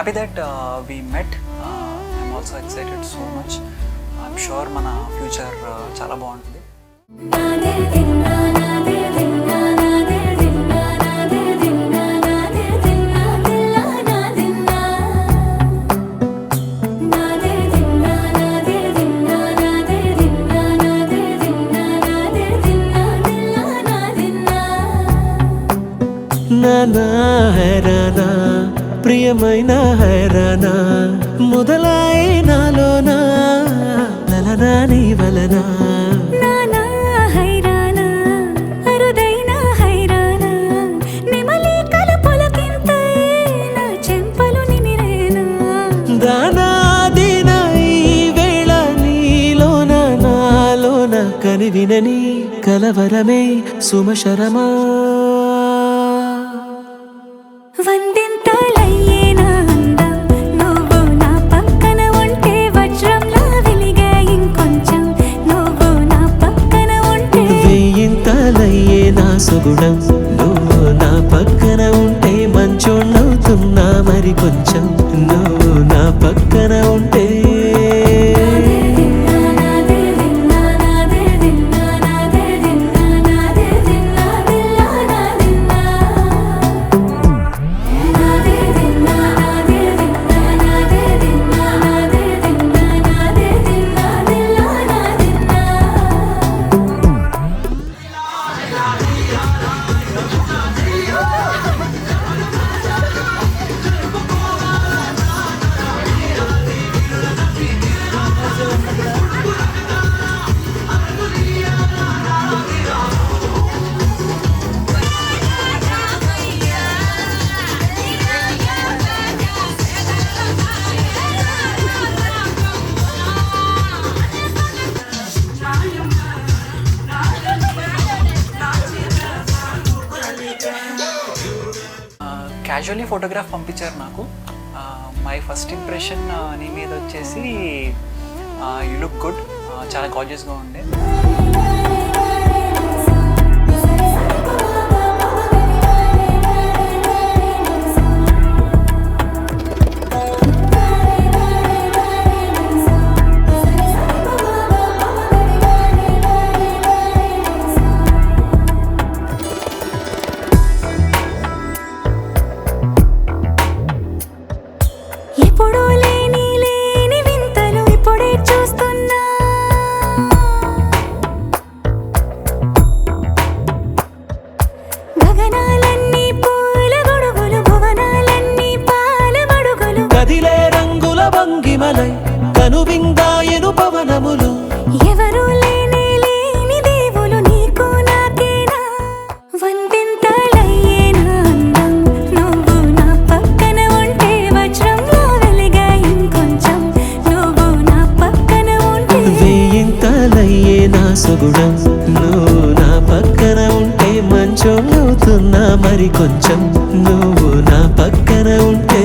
Happy that we met. I'm also excited so much. I'm sure మన future చాలా బాగుంటుంది. నానా హైరానా ప్రియమైన హైరానా మొదలాయి నాలోనా లలనా నీ వలనా నానా హైరానా అరుదైన హైరానా నిమలి కలపులకింతై నా చెంపలు నిమిరేనా దానాదిన ఈ వేళ నీలోన నాలోన కనివినని కలవరమే సుమశరమా వందింతలయ్యేనా అందం నువ్వు నా పక్కన ఉంటే వజ్రంలా వెలిగే ఇంకొంచెం నువ్వు నా పక్కన ఉంటే వెయ్యింతలయ్యే నా సుగుణం నువ్వు నా పక్కన ఉంటే మంచోళ్ళవుతున్నా మరి కొంచెం నువ్వు నా పక్కన ఉంటే క్యాజువల్లీ ఫోటోగ్రాఫ్ పంపించారు నాకు. మై ఫస్ట్ ఇంప్రెషన్ నీ మీద వచ్చేసి యూ లుక్ గుడ్, చాలా గార్జియస్గా ఉండే. ఎప్పుడూ లేని వింతలు ఇప్పుడే చూస్తున్నా గగనాలన్నీ పూల గొడుగులు భువనాలన్నీ పాల మడుగులు కదిలే రంగుల భంగిమలై కనువిందాయను పవనములు ఎవరు లేని దేవులు నీకు నాకేనా వందింతలయ్యేనా అందం నువ్వు నా పక్కన ఉంటే వజ్రంలా వెలిగే ఇంకొంచెం నువ్వు నా పక్కన ఉంటే వెయ్యింతలయ్యే నా సుగుణం నువ్వు నా పక్కన ఉంటే మంచోళ్ళవుతున్నా మరి కొంచెం నువ్వు నా పక్కన ఉంటే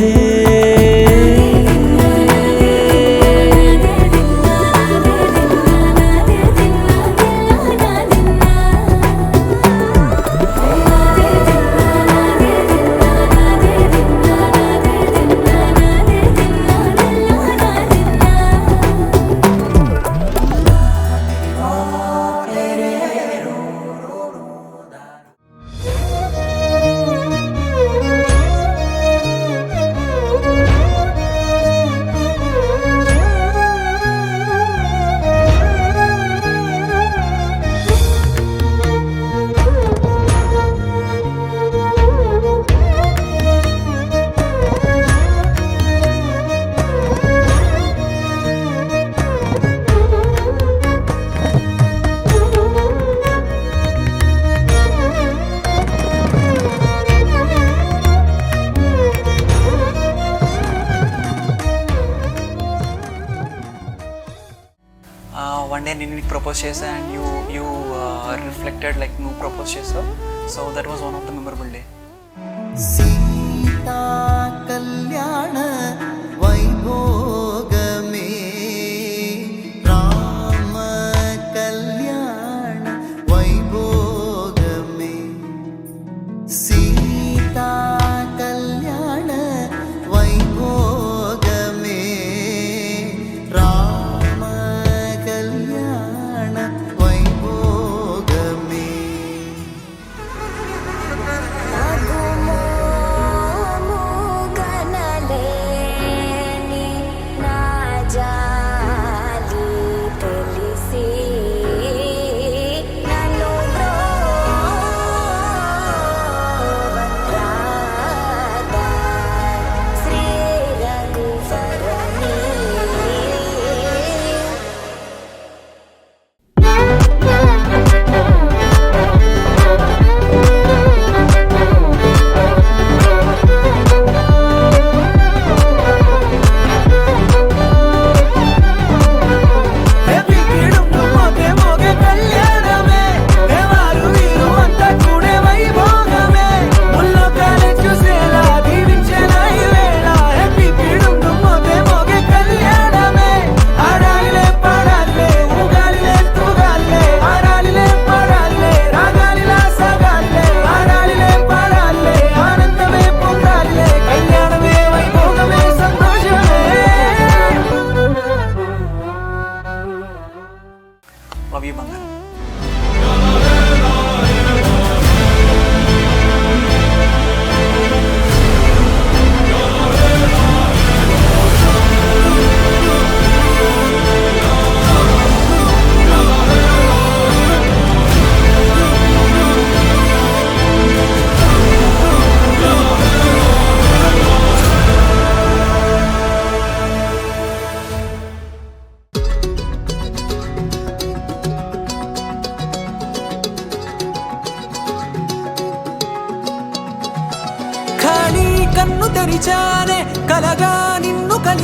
వన్ డే నేను నీకు ప్రపోజ్ చేసా అండ్ యూ రిఫ్లెక్టెడ్ లైక్ నువ్వు ప్రపోజ్ చేసావు. So that was one of the memorable day. Sita కళ్యాణ వైభోగమే రామ కళ్యాణ వైభోగమే సీతా కళ్యాణ వైభోగమే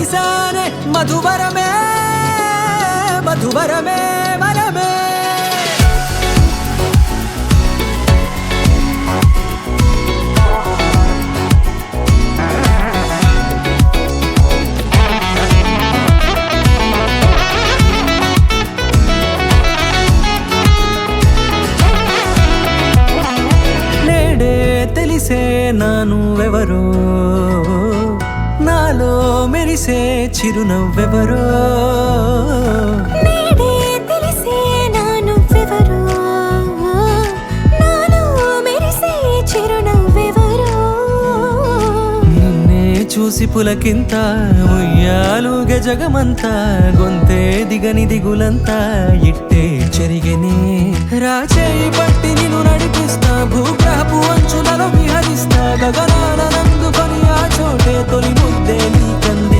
కలిసానే మధువరమే మధువరమే వరమే నేడే తెలిసే నానువెవరో నాలో మెరిసే చిరునవ్వెవరో నేడే తెలిసే నువ్వెవరో నాలో మెరిసే చిరునవ్వెవరో నిన్నే చూసి పులకింత ఉయ్యాలుగ జగమంతా గొంతే దిగని దిగులంతా ఇట్టే చెరిగనే రాచేయి పట్టి నిన్ను నడిపిస్తా భూగ్రహపు అంచులలో విహరిస్తా గగనాన నందుకొని ఆ చోటే తొలి ముద్దే నీకందే